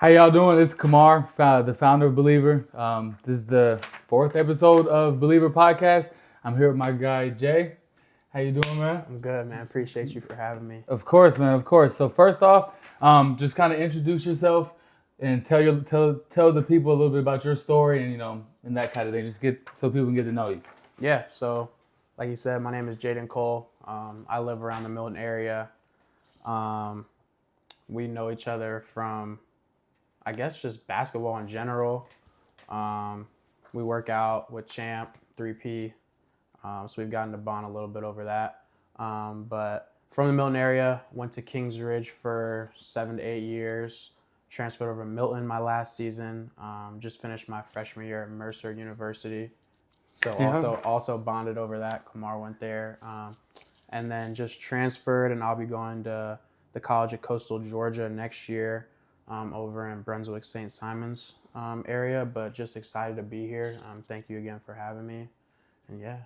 How y'all doing? It's Kamar, the founder of Believer. This is the fourth episode of Believer Podcast. I'm here with my guy Jay. How you doing, man? I'm good, man. Appreciate you for having me. Of course, man. Of course. So first off, just kind of introduce yourself and tell the people a little bit about your story and that kind of thing. Just get so people can get to know you. Yeah, so like you said, my name is Jaydon Cole. I live around the Milton area. We know each other from, I guess, just basketball in general. We work out with Champ, 3P, so we've gotten to bond a little bit over that. But from the Milton area, went to Kings Ridge for 7 to 8 years, transferred over to Milton my last season, just finished my freshman year at Mercer University. So also bonded over that. Kamar went there. And then just transferred, and I'll be going to the College of Coastal Georgia next year over in Brunswick, St. Simons area. But just excited to be here. Thank you again for having me. And yeah.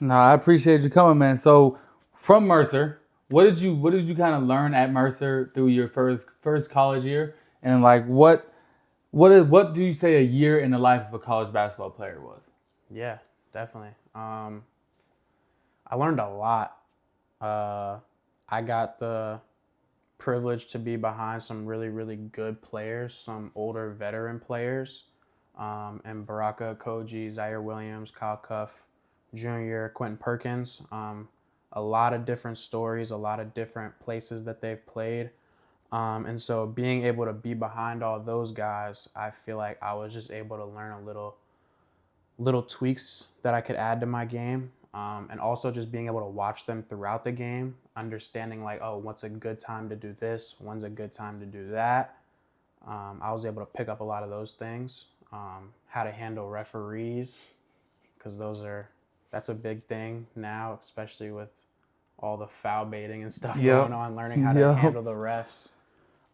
No, I appreciate you coming, man. So from Mercer, what did you kind of learn at Mercer through your first college year? And like what do you say a year in the life of a college basketball player was? Yeah, definitely. I learned a lot. I got the privilege to be behind some really, really good players, some older veteran players, and Baraka Koji, Zaire Williams, Kyle Cuff Jr., Quentin Perkins. A lot of different stories, a lot of different places that they've played. And so being able to be behind all those guys, I feel like I was just able to learn a little tweaks that I could add to my game. And also just being able to watch them throughout the game, understanding like, oh, what's a good time to do this? When's a good time to do that? I was able to pick up a lot of those things. How to handle referees, because that's a big thing now, especially with all the foul baiting and stuff going on, learning how to handle the refs.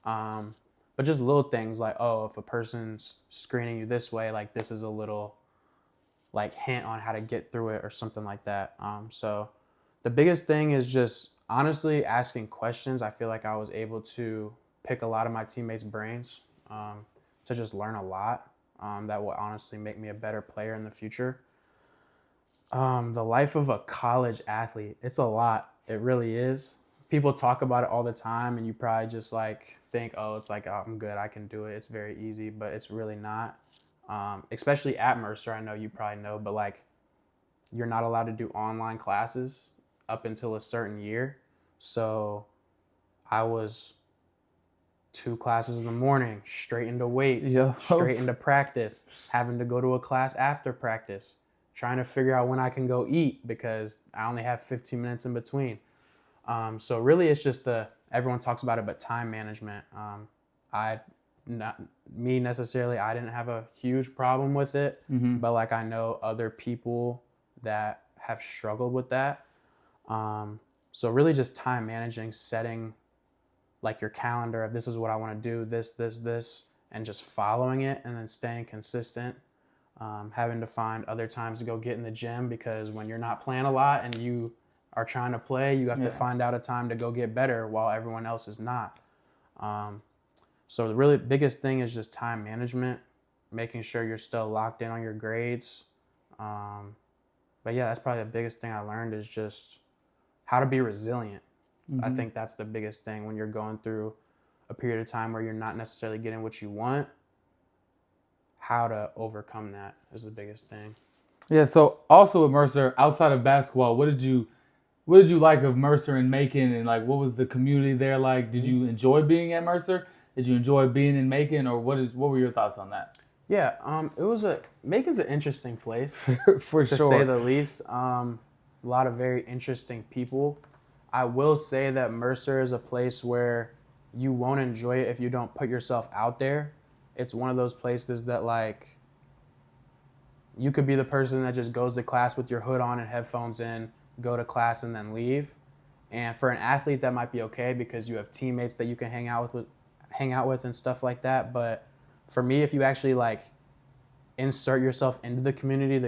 But just little things like, oh, if a person's screening you this way, like this is a little like hint on how to get through it or something like that. So the biggest thing is just honestly asking questions. I feel like I was able to pick a lot of my teammates' brains to just learn a lot that will honestly make me a better player in the future. The life of a college athlete, it's a lot. It really is. People talk about it all the time and you probably just like think, oh, it's like, oh, I'm good, I can do it. It's very easy, but it's really not. Especially at Mercer, I know you probably know, but like you're not allowed to do online classes up until a certain year. So I was 2 classes in the morning, straight into weights, straight into practice, having to go to a class after practice, trying to figure out when I can go eat because I only have 15 minutes in between. So really it's just everyone talks about it, but time management. Not me necessarily, I didn't have a huge problem with it, but like I know other people that have struggled with that. So really just time managing, setting like your calendar of this is what I want to do, this, and just following it and then staying consistent. Having to find other times to go get in the gym because when you're not playing a lot and you are trying to play, you have to find out a time to go get better while everyone else is not. So the really biggest thing is just time management, making sure you're still locked in on your grades. But yeah, that's probably the biggest thing I learned is just how to be resilient. I think that's the biggest thing when you're going through a period of time where you're not necessarily getting what you want. How to overcome that is the biggest thing. Yeah, so also with Mercer, outside of basketball, what did you like of Mercer and Macon, and like what was the community there like? Did you enjoy being at Mercer? Did you enjoy being in Macon, or what were your thoughts on that? Yeah, Macon's an interesting place For to sure. say the least. A lot of very interesting people. I will say that Mercer is a place where you won't enjoy it if you don't put yourself out there. It's one of those places that like you could be the person that just goes to class with your hood on and headphones in, go to class and then leave. And for an athlete that might be okay because you have teammates that you can hang out with and stuff like that. But for me, if you actually like insert yourself into the community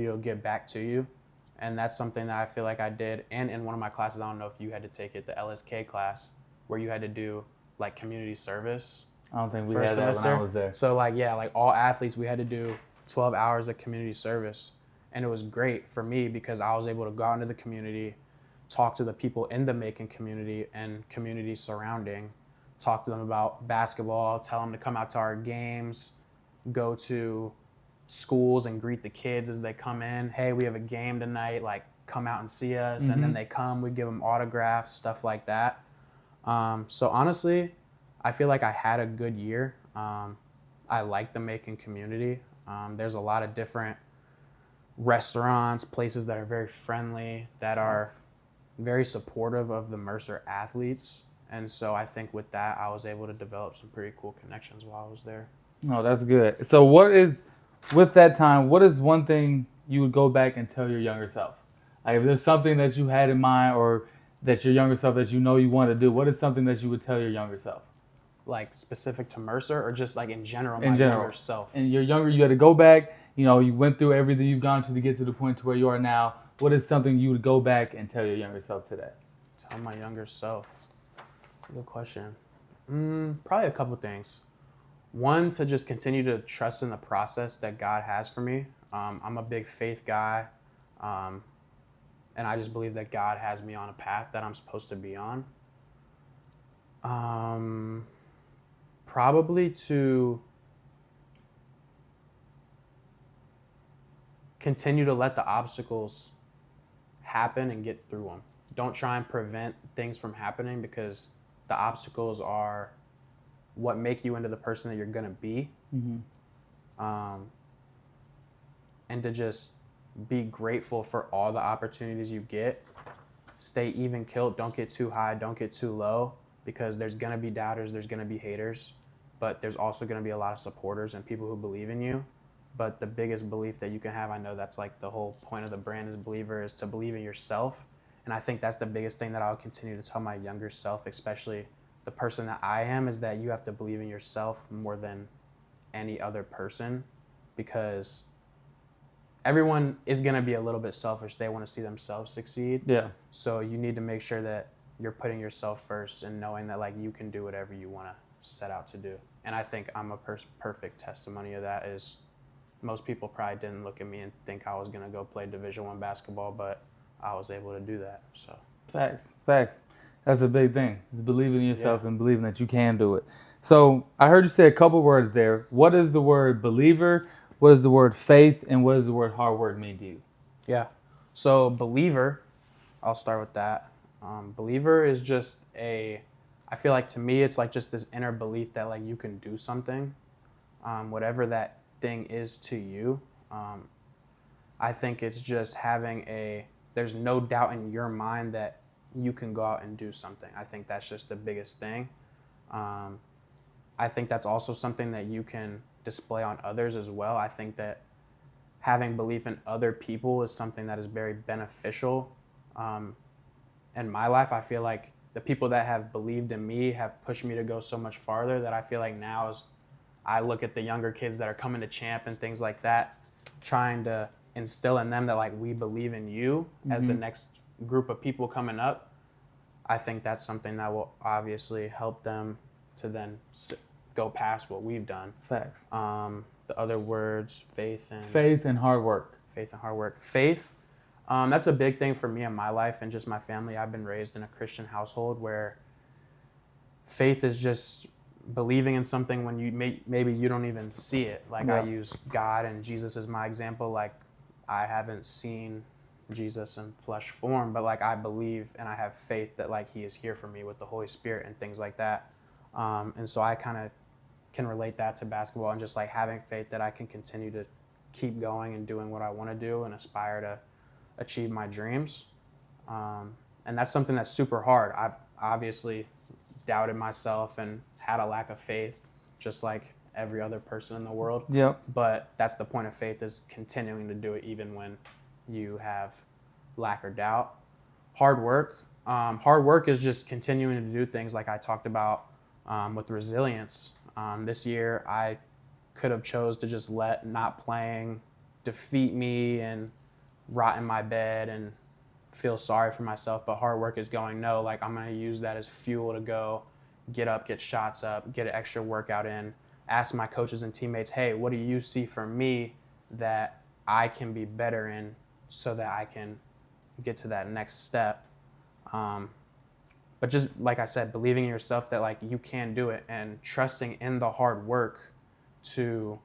will get back to you. And that's something that I feel like I did. And in one of my classes, I don't know if you had to take it, the LSK class, where you had to do like community service. I don't think we first had that semester. when I was there. So like, yeah, like all athletes, we had to do 12 hours of community service. And it was great for me because I was able to go out into the community, talk to the people in the Macon community and community surrounding, talk to them about basketball, tell them to come out to our games, go to schools and greet the kids as they come in. Hey, we have a game tonight, like come out and see us. And then they come, we give them autographs, stuff like that. So honestly, I feel like I had a good year. I like the Macon community. There's a lot of different restaurants, places that are very friendly, that are very supportive of the Mercer athletes. And so I think with that, I was able to develop some pretty cool connections while I was there. Oh, that's good. So with that time, what is one thing you would go back and tell your younger self? Like if there's something that you had in mind or that your younger self that you know you want to do, what is something that you would tell your younger self? Like specific to Mercer or just like in general, In my general. younger self? And you're younger, you had to go back, you went through everything you've gone to get to the point to where you are now. What is something you would go back and tell your younger self today? Tell my younger self. That's a good question. Probably a couple things. One, to just continue to trust in the process that God has for me. I'm a big faith guy, and I just believe that God has me on a path that I'm supposed to be on. Probably to continue to let the obstacles happen and get through them. Don't try and prevent things from happening because the obstacles are what make you into the person that you're going to be. And to just be grateful for all the opportunities you get. Stay even keeled. Don't get too high. Don't get too low because there's going to be doubters. There's going to be haters. But there's also going to be a lot of supporters and people who believe in you. But the biggest belief that you can have, I know that's like the whole point of the brand as Belvr, is to believe in yourself. And I think that's the biggest thing that I'll continue to tell my younger self, especially the person that I am, is that you have to believe in yourself more than any other person because everyone is going to be a little bit selfish. They want to see themselves succeed. Yeah. So you need to make sure that you're putting yourself first and knowing that like you can do whatever you want to set out to do. And I think I'm a perfect testimony of that. Is most people probably didn't look at me and think I was going to go play Division I basketball, but I was able to do that. So Facts. That's a big thing. Is believing in yourself and believing that you can do it. So I heard you say a couple words there. What is the word believer? What is the word faith? And what does the word hard work mean to you? Yeah. So Belvr, I'll start with that. Belvr is just I feel like to me, it's like just this inner belief that like you can do something, whatever that thing is to you. I think it's just there's no doubt in your mind that you can go out and do something. I think that's just the biggest thing. I think that's also something that you can display on others as well. I think that having belief in other people is something that is very beneficial. In my life, I feel like the people that have believed in me have pushed me to go so much farther that I feel like now as I look at the younger kids that are coming to champ and things like that, trying to instill in them that like we believe in you as the next group of people coming up. I think that's something that will obviously help them to then go past what we've done. Facts. The other words, faith and hard work. Faith and hard work. Faith, that's a big thing for me in my life and just my family. I've been raised in a Christian household where faith is just believing in something when you maybe you don't even see it. Like I use God and Jesus as my example. Like I haven't seen Jesus in flesh form, but like I believe and I have faith that like he is here for me with the Holy Spirit and things like that. And so I kind of can relate that to basketball and just like having faith that I can continue to keep going and doing what I want to do and aspire to achieve my dreams. And that's something that's super hard. I've obviously doubted myself and had a lack of faith, just like every other person in the world. Yep. But that's the point of faith, is continuing to do it even when you have lack or doubt. Hard work. Hard work is just continuing to do things like I talked about with resilience. This year, I could have chose to just let not playing defeat me and rot in my bed and feel sorry for myself. But hard work is going, no, like I'm going to use that as fuel to go get up, get shots up, get an extra workout in, ask my coaches and teammates, hey, what do you see for me that I can be better in so that I can get to that next step. But just like I said, believing in yourself that like you can do it and trusting in the hard work to,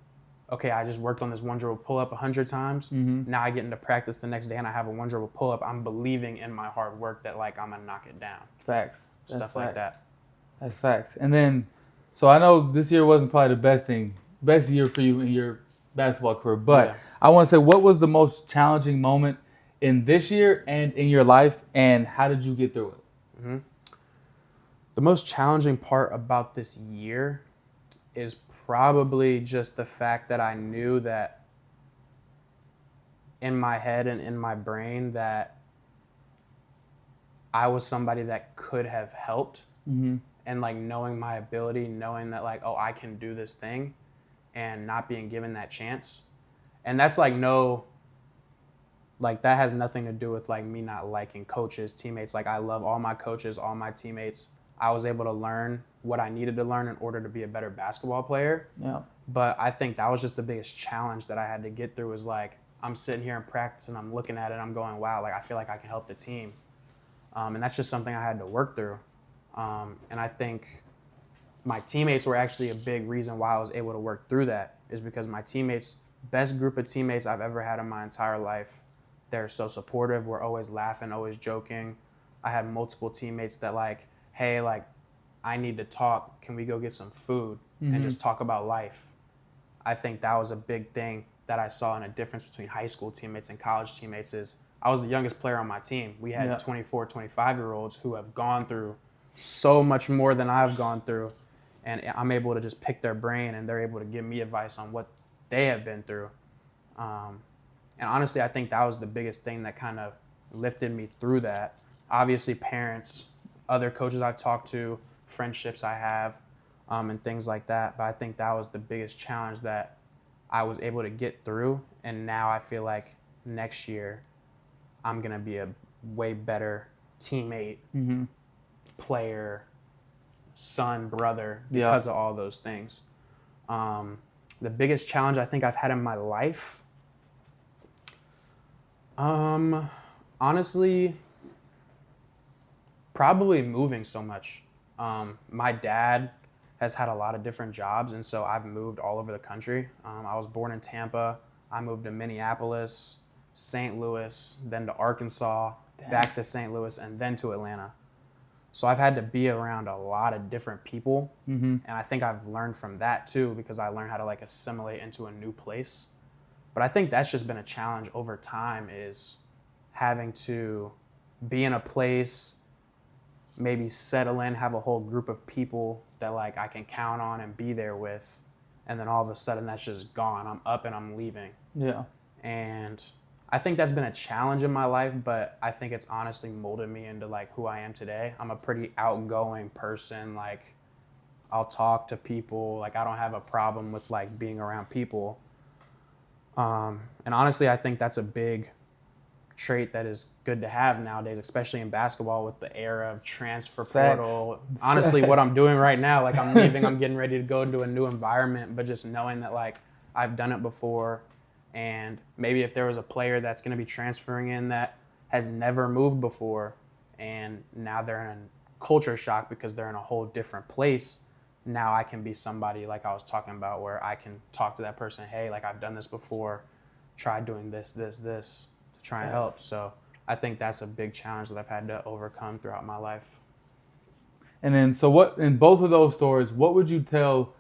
okay, I just worked on this one dribble pull up 100 times. Now I get into practice the next day and I have a one dribble pull up. I'm believing in my hard work that like I'm gonna knock it down. Facts. That's Stuff facts. like that. That's facts. And then, so I know this year wasn't probably the best year for you in your basketball career, but Yeah. I want to say, what was the most challenging moment in this year and in your life, and how did you get through it? The most challenging part about this year is probably just the fact that I knew that in my head and in my brain that I was somebody that could have helped. And like knowing my ability, knowing that like, oh, I can do this thing and not being given that chance. And that's like that has nothing to do with like me not liking coaches, teammates. Like I love all my coaches, all my teammates. I was able to learn what I needed to learn in order to be a better basketball player. Yeah. But I think that was just the biggest challenge that I had to get through is like, I'm sitting here in practice and I'm looking at it and I'm going, wow, like I feel like I can help the team. And that's just something I had to work through. And I think my teammates were actually a big reason why I was able to work through that is because my teammates, best group of teammates I've ever had in my entire life. They're so supportive. We're always laughing, always joking. I had multiple teammates that like, hey, like, I need to talk. Can we go get some food and just talk about life? I think that was a big thing that I saw in a difference between high school teammates and college teammates is I was the youngest player on my team. We had 24, 25-year-olds who have gone through so much more than I've gone through. And I'm able to just pick their brain and they're able to give me advice on what they have been through. And honestly, I think that was the biggest thing that kind of lifted me through that. Obviously, parents, other coaches I've talked to, friendships I have, and things like that. But I think that was the biggest challenge that I was able to get through. And now I feel like next year I'm going to be a way better teammate, player, son, brother, because of all those things. The biggest challenge I think I've had in my life, honestly, probably moving so much. My dad has had a lot of different jobs, and so I've moved all over the country. I was born in Tampa. I moved to Minneapolis, St. Louis, then to Arkansas, back to St. Louis, and then to Atlanta. So I've had to be around a lot of different people, and I think I've learned from that too because I learned how to like assimilate into a new place. But I think that's just been a challenge over time is having to be in a place, maybe settle in, have a whole group of people that like I can count on and be there with, and then all of a sudden that's just gone. I'm up and I'm leaving. Yeah. And I think that's been a challenge in my life, but I think it's honestly molded me into like who I am today. I'm a pretty outgoing person. Like I'll talk to people. Like I don't have a problem with like being around people. And honestly, I think that's a big trait that is good to have nowadays, especially in basketball with the era of transfer portal. Facts. Honestly, what I'm doing right now, like I'm leaving, I'm getting ready to go into a new environment, but just knowing that like I've done it before. And maybe if there was a player that's going to be transferring in that has never moved before and now they're in a culture shock because they're in a whole different place, now I can be somebody like I was talking about where I can talk to that person, hey, like I've done this before, try doing this to try and help. So I think that's a big challenge that I've had to overcome throughout my life. And then, so what in both of those stories, what would you tell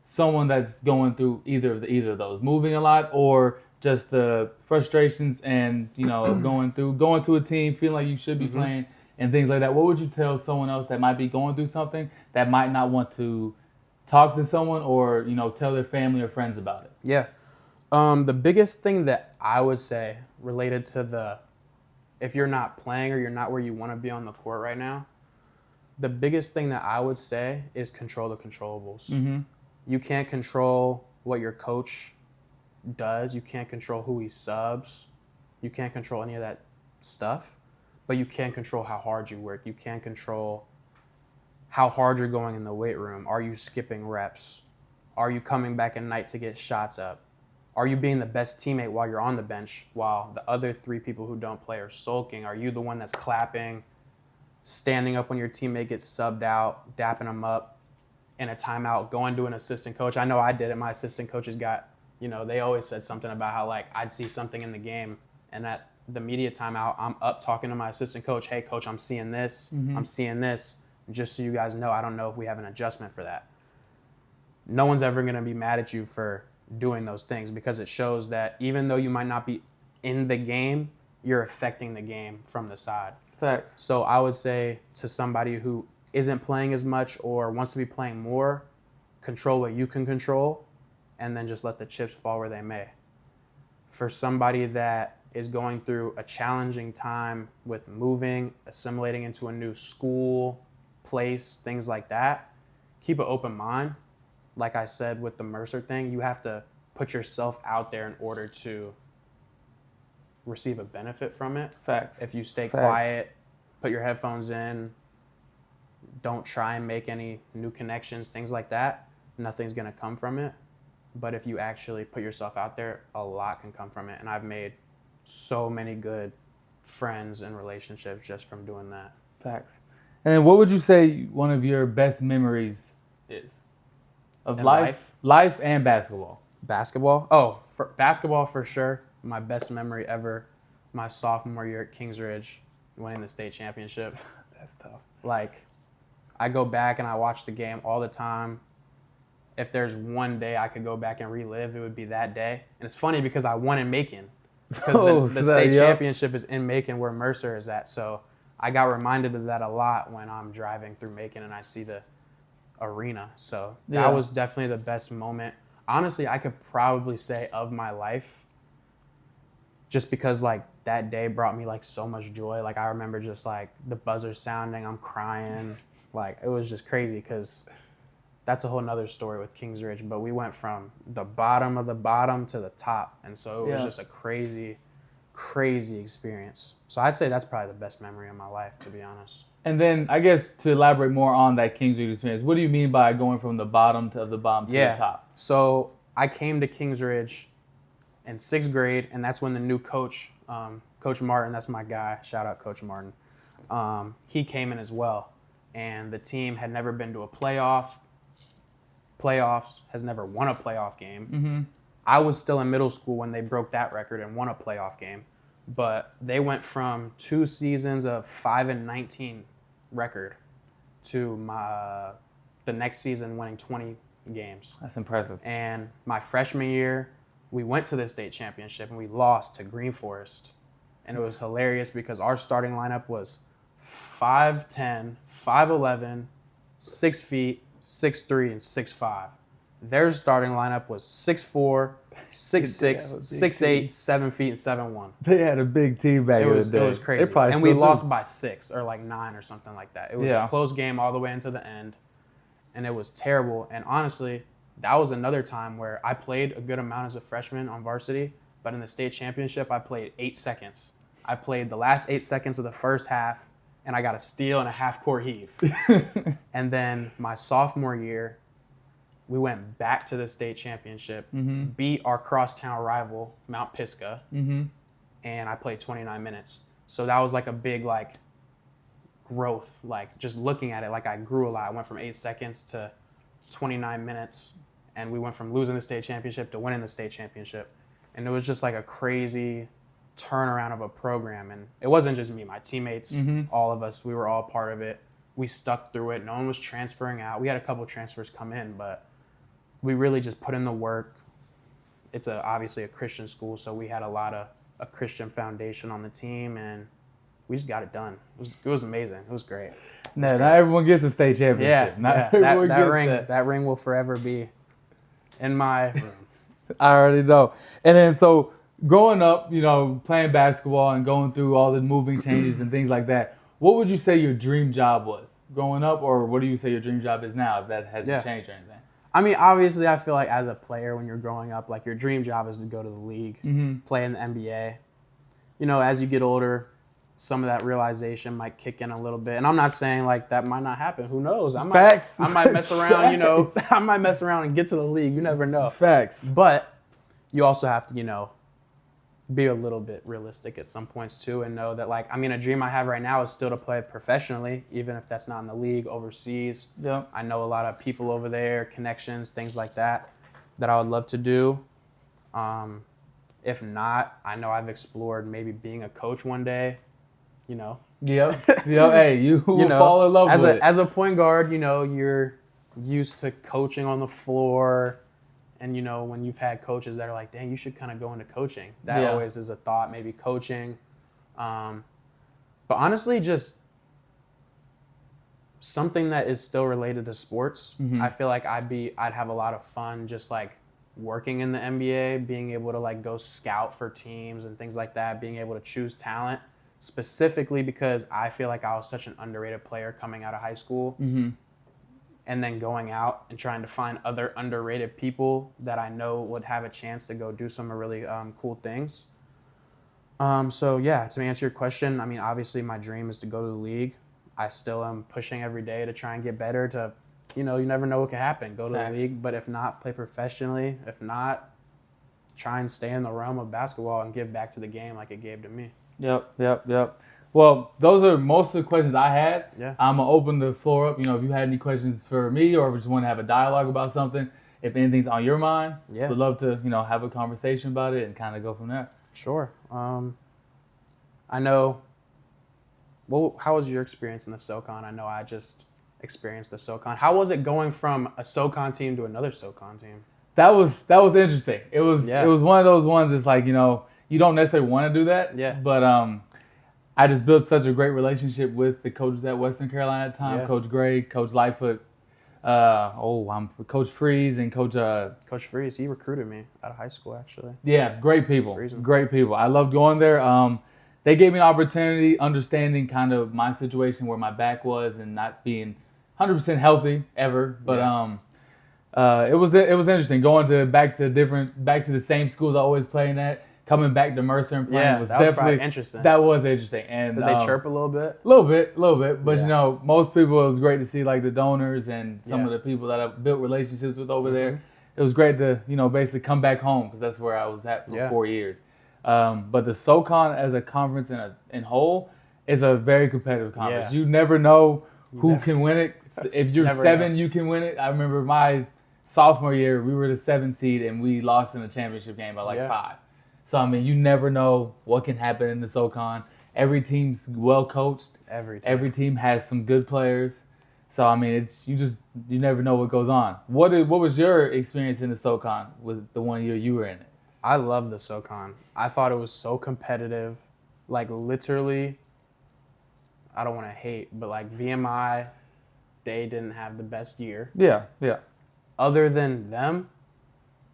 someone that's going through either of those, moving a lot or just the frustrations and going to a team, feeling like you should be playing and things like that? What would you tell someone else that might be going through something that might not want to talk to someone or tell their family or friends about it? Yeah. The biggest thing that I would say related to if you're not playing or you're not where you want to be on the court right now, the biggest thing that I would say is control the controllables. You can't control what your coach does. You can't control who he subs. You can't control any of that stuff, but you can control how hard you work. You can control how hard you're going in the weight room. Are you skipping reps? Are you coming back at night to get shots up? Are you being the best teammate while you're on the bench while the other 3 people who don't play are sulking? Are you the one that's clapping, standing up when your teammate gets subbed out, dapping them up in a timeout, going to an assistant coach? I know I did it. My assistant coaches got, they always said something about how, like, I'd see something in the game, and at the media timeout, I'm up talking to my assistant coach. Hey, coach, I'm seeing this. I'm seeing this. Just so you guys know, I don't know if we have an adjustment for that. No one's ever going to be mad at you for doing those things because it shows that even though you might not be in the game, you're affecting the game from the side. Facts. So I would say to somebody who isn't playing as much or wants to be playing more, control what you can control and then just let the chips fall where they may. For somebody that is going through a challenging time with moving, assimilating into a new school, place, things like that, keep an open mind. Like I said with the Mercer thing, you have to put yourself out there in order to receive a benefit from it. Facts. If you stay Facts. quiet, put your headphones in, don't try and make any new connections, things like that, nothing's going to come from it. But if you actually put yourself out there, a lot can come from it. And I've made so many good friends and relationships just from doing that. Facts. And what would you say one of your best memories is? Of In life and basketball. Basketball? Oh, for basketball for sure. My best memory ever, my sophomore year at Kingsridge, winning the state championship. That's tough. Like, I go back and I watch the game all the time. If there's one day I could go back and relive, it would be that day. And it's funny because I won in Macon. Because the state championship is in Macon where Mercer is at. So I got reminded of that a lot when I'm driving through Macon and I see the arena. So that was definitely the best moment. Honestly, I could probably say of my life, just because like that day brought me like so much joy. Like I remember just like the buzzer sounding, I'm crying. Like it was just crazy because that's a whole nother story with Kingsridge. But we went from the bottom of the bottom to the top. And so it was just a crazy, crazy experience. So I'd say that's probably the best memory of my life, to be honest. And then I guess to elaborate more on that Kingsridge experience, what do you mean by going from the bottom to the top? So I came to Kingsridge in 6th grade, and that's when the new coach, Coach Martin, that's my guy, shout out Coach Martin, he came in as well. And the team had never been to a playoffs, has never won a playoff game. Mm-hmm. I was still in middle school when they broke that record and won a playoff game. But they went from 2 seasons of 5-19 record to the next season winning 20 games. That's impressive. And my freshman year, we went to the state championship and we lost to Green Forest. And it was hilarious because our starting lineup was 5'10", 5'11", 6 feet, 6'3", and 6'5". Their starting lineup was 6'4", 6'6", 6'8", 7 feet, and 7'1". They had a big team back in the day. It was crazy. And we lost by 6 or like 9 or something like that. It was a close game all the way into the end. And it was terrible. And honestly, that was another time where I played a good amount as a freshman on varsity, but in the state championship, I played 8 seconds. I played the last 8 seconds of the first half, and I got a steal and a half-court heave. And then my sophomore year, we went back to the state championship, beat our crosstown rival, Mount Pisgah, and I played 29 minutes. So that was like a big like growth, like just looking at it, like I grew a lot. I went from 8 seconds to 29 minutes, and we went from losing the state championship to winning the state championship. And it was just like a crazy turnaround of a program. And it wasn't just me, my teammates, all of us, we were all part of it. We stuck through it. No one was transferring out. We had a couple transfers come in, but we really just put in the work. It's obviously a Christian school, so we had a Christian foundation on the team, and we just got it done. It was amazing. It was great. Not everyone gets a state championship. That ring will forever be in my room. I already know. And then so growing up, playing basketball and going through all the moving changes and things like that, what would you say your dream job was growing up, or what do you say your dream job is now if that hasn't changed or anything? I mean, obviously, I feel like as a player, when you're growing up, like your dream job is to go to the league, play in the NBA. As you get older, some of that realization might kick in a little bit. And I'm not saying like that might not happen. Who knows? I Facts. might mess around, Facts. I might mess around and get to the league. You never know. Facts. But you also have to, be a little bit realistic at some points too, and know that like, a dream I have right now is still to play professionally, even if that's not in the league, overseas. Yeah. I know a lot of people over there, connections, things like that I would love to do. If not, I know I've explored maybe being a coach one day, Yep. Hey, you will fall in love with it. As a point guard, you're used to coaching on the floor. And, when you've had coaches that are like, dang, you should kind of go into coaching. That always is a thought, maybe coaching. But honestly, just something that is still related to sports. Mm-hmm. I feel like I'd have a lot of fun just like working in the NBA, being able to like go scout for teams and things like that, being able to choose talent, specifically because I feel like I was such an underrated player coming out of high school. Mm-hmm. And then going out and trying to find other underrated people that I know would have a chance to go do some really cool things. So yeah, to answer your question, obviously my dream is to go to the league. I still am pushing every day to try and get better to, you never know what could happen. Go to the league, but if not, play professionally. If not, try and stay in the realm of basketball and give back to the game like it gave to me. Yep. Well, those are most of the questions I had. Yeah. I'm going to open the floor up. If you had any questions for me or just want to have a dialogue about something, if anything's on your mind, would love to, have a conversation about it and kind of go from there. Sure. I know, how was your experience in the SoCon? I know I just experienced the SoCon. How was it going from a SoCon team to another SoCon team? That was interesting. It was one of those ones that's like, you don't necessarily want to do that. Yeah. But I just built such a great relationship with the coaches at Western Carolina at the time, Coach Gray, Coach Lightfoot, Coach Freeze, and Coach Freeze. He recruited me out of high school, actually. Yeah, great people. Great people. I loved going there. They gave me an opportunity, understanding kind of my situation where my back was and not being 100% healthy ever. But it was interesting going back to the same schools I always playing at. Coming back to Mercer and playing was definitely interesting. That was interesting. And did they chirp a little bit? A little bit. But most people, it was great to see like the donors and some of the people that I've built relationships with over there. It was great to basically come back home because that's where I was at for 4 years. But the SoCon as a conference in whole is a very competitive conference. You never know who can win it. If you're 7, you can win it. I remember my sophomore year, we were the 7th seed and we lost in the championship game by 5. So, you never know what can happen in the SoCon. Every team's well coached. Every team has some good players. So, you never know what goes on. What was your experience in the SoCon with the 1 year you were in it? I love the SoCon. I thought it was so competitive. Like, literally, I don't want to hate, but like VMI, they didn't have the best year. Yeah. Other than them,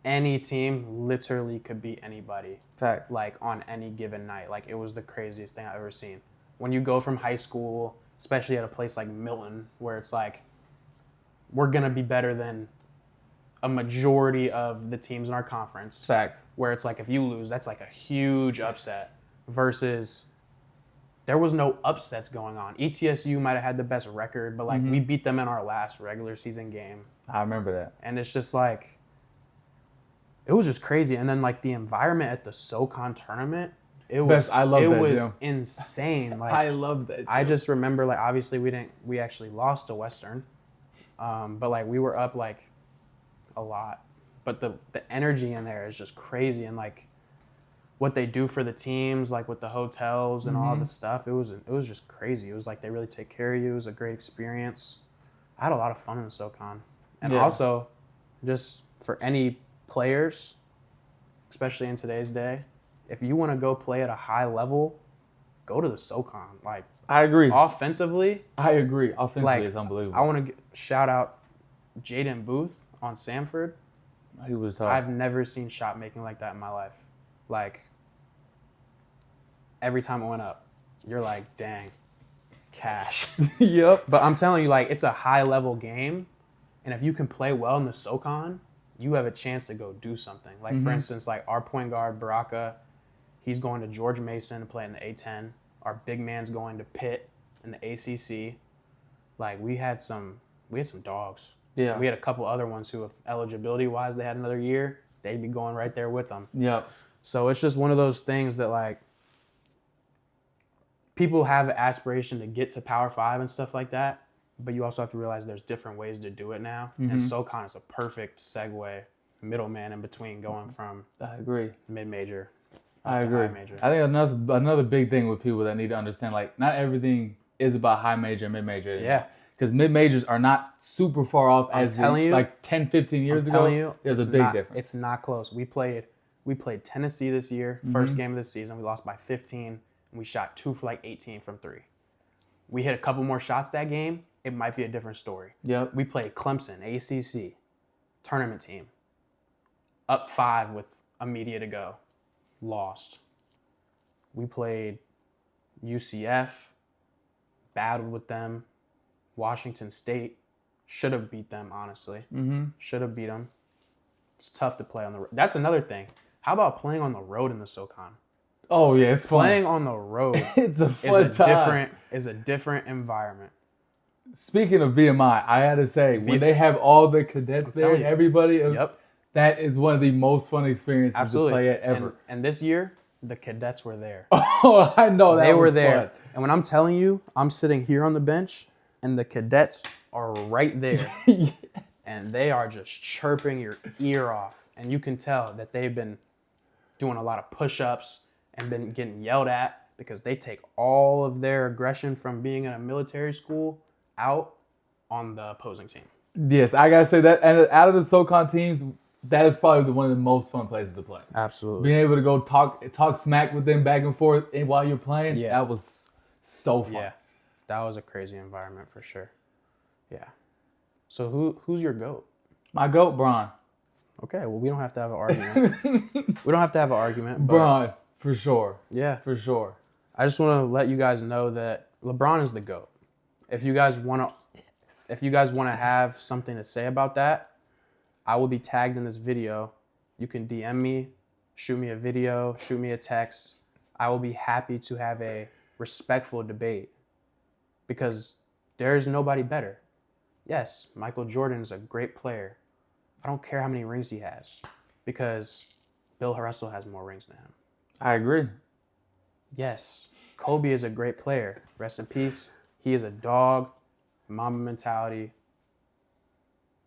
any team literally could beat anybody. Facts. Like on any given night. Like it was the craziest thing I've ever seen. When you go from high school, especially at a place like Milton, where it's like, we're going to be better than a majority of the teams in our conference. Facts. Where it's like, if you lose, that's like a huge upset. Versus there was no upsets going on. ETSU might have had the best record, but like we beat them in our last regular season game. I remember that. And it's just like, it was just crazy. And then like the environment at the SoCon tournament, it was insane. Like I love that. I just remember like obviously we actually lost to Western. But like we were up like a lot. But the energy in there is just crazy, and like what they do for the teams, like with the hotels and all the stuff, it was just crazy. It was like they really take care of you. It was a great experience. I had a lot of fun in the SoCon. And also just for any players, especially in today's day, if you want to go play at a high level, go to the SoCon. Like I agree. Offensively, Offensively, it's unbelievable. I want to shout out Jaden Booth on Samford. He was tough. I've never seen shot making like that in my life. Like every time it went up, you're like, dang, cash. Yep. But I'm telling you, like, it's a high level game, and if you can play well in the SoCon, you have a chance to go do something. Like for instance, like our point guard Baraka, he's going to George Mason to play in the A10. Our big man's going to Pitt in the ACC. Like, we had some dogs. Yeah. We had a couple other ones who, if eligibility-wise, they had another year, they'd be going right there with them. Yep. So it's just one of those things that, like, people have an aspiration to get to Power 5 and stuff like that, but you also have to realize there's different ways to do it now. Mm-hmm. And SoCon is a perfect segue, middleman in between going from I agree. mid-major I to agree. high major. I think another big thing with people that need to understand, like, not everything is about high major and mid major. Yeah. Because mid majors are not super far off as telling you, like 10, 15 years I'm ago. telling you, There's a it's big not, difference. It's not close. We played Tennessee this year, first game of the season. We lost by 15, and we shot 2 for like 18 from 3. We hit a couple more shots that game, it might be a different story. Yep. We played Clemson, ACC, tournament team, up 5 with a media to go, lost. We played UCF, battled with them. Washington State, should have beat them, honestly. Mm-hmm. Should have beat them. It's tough to play on the road. That's another thing. How about playing on the road in the SoCon? Oh yeah, it's fun. Playing on the road It's a fun time. is a different environment. Speaking of VMI, I had to say, when they have all the cadets there and everybody, Yep. that is one of the most fun experiences Absolutely. to play at ever. And this year, the cadets were there. Oh, I know that They was were there. fun. And when I'm telling you, I'm sitting here on the bench, and the cadets are right there. Yes. And they are just chirping your ear off. And you can tell that they've been doing a lot of push-ups and been getting yelled at because they take all of their aggression from being in a military school out on the opposing team. Yes, I gotta say that. And out of the SoCon teams, that is probably one of the most fun places to play. Absolutely. Being able to go talk smack with them back and forth while you're playing, Yeah. that was so fun. Yeah, that was a crazy environment for sure. Yeah. So who's your GOAT? My GOAT, Bron. Okay, well, we don't have to have an argument. We don't have to have an argument. But Bron, for sure. yeah, For sure. I just want to let you guys know that LeBron is the GOAT. If you guys want to have something to say about that, I will be tagged in this video. You can DM me, shoot me a video, shoot me a text. I will be happy to have a respectful debate because there is nobody better. Yes, Michael Jordan is a great player. I don't care how many rings he has because Bill Russell has more rings than him. I agree. Yes, Kobe is a great player. Rest in peace. He is a dog, Mamba mentality.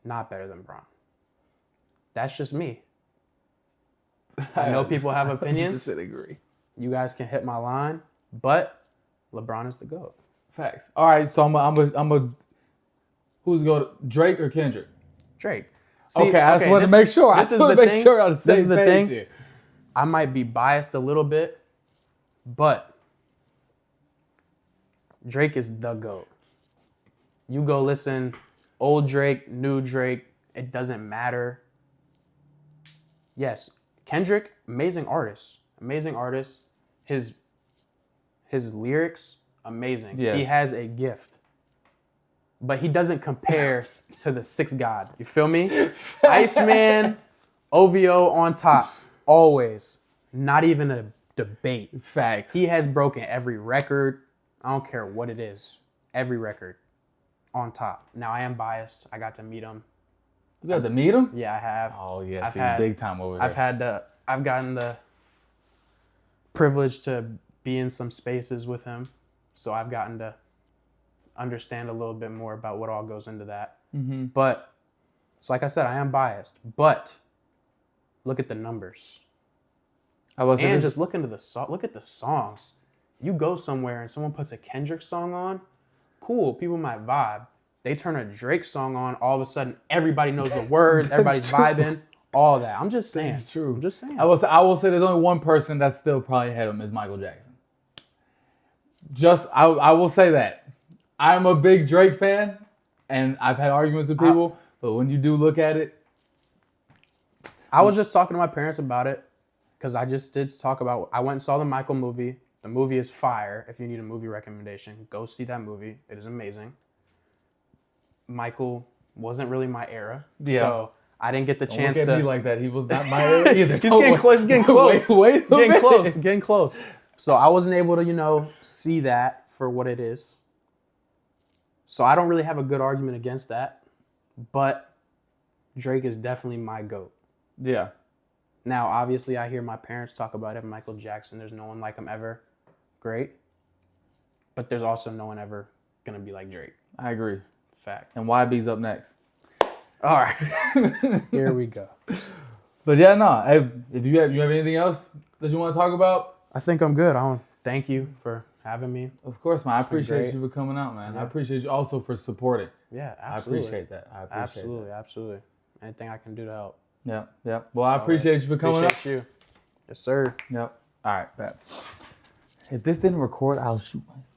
Not better than Bron. That's just me. I know people have opinions. I agree. You guys can hit my line, but LeBron is the GOAT. Facts. All right, so I'm who's going? Drake or Kendrick? Drake. Okay, I just wanted to make sure. This is the thing. This is the thing. Here. I might be biased a little bit, but Drake is the GOAT. You go listen, old Drake, new Drake, it doesn't matter. Yes, Kendrick, amazing artist. His lyrics, amazing. Yes. He has a gift. But he doesn't compare to the Sixth God. You feel me? Iceman, OVO on top, always. Not even a debate. Facts. He has broken every record. I don't care what it is. Every record on top. Now, I am biased. I got to meet him. You got to meet him? Yeah, I have. Oh, yeah. He's big time over there. I've gotten the privilege to be in some spaces with him. So I've gotten to understand a little bit more about what all goes into that. Mm-hmm. But, so like I said, I am biased. But look at the numbers. And just look at the songs. You go somewhere and someone puts a Kendrick song on, cool, people might vibe. They turn a Drake song on, all of a sudden everybody knows the words, everybody's vibing, all that. I'm just saying. It's true. I'm just saying. I will say there's only one person that's still probably ahead of him is Michael Jackson. I will say that. I'm a big Drake fan, and I've had arguments with people, but when you do look at it. I was just talking to my parents about it, because I just did talk about, I went and saw the Michael movie. The movie is fire. If you need a movie recommendation, go see that movie. It is amazing. Michael wasn't really my era, so I didn't get the chance Don't look at to. me like that. He was not my era either. He's getting close. Getting close. Wait getting close. Getting close. So I wasn't able to, see that for what it is. So I don't really have a good argument against that. But Drake is definitely my GOAT. Yeah. Now, obviously, I hear my parents talk about it. Michael Jackson, there's no one like him ever. Great. But there's also no one ever going to be like Drake. I agree. Fact. And YB's up next. All right. Here we go. But yeah, no. If you have anything else that you want to talk about? I think I'm good. I want to thank you for having me. Of course, man. I appreciate great. you for coming out, man. Yeah. I appreciate you also for supporting. Yeah, absolutely. I appreciate that. Absolutely. Anything I can do to help. Yeah. Well, I appreciate you for coming up. Appreciate you. Yes, sir. Yep. All right, bet. If this didn't record, I'll shoot myself.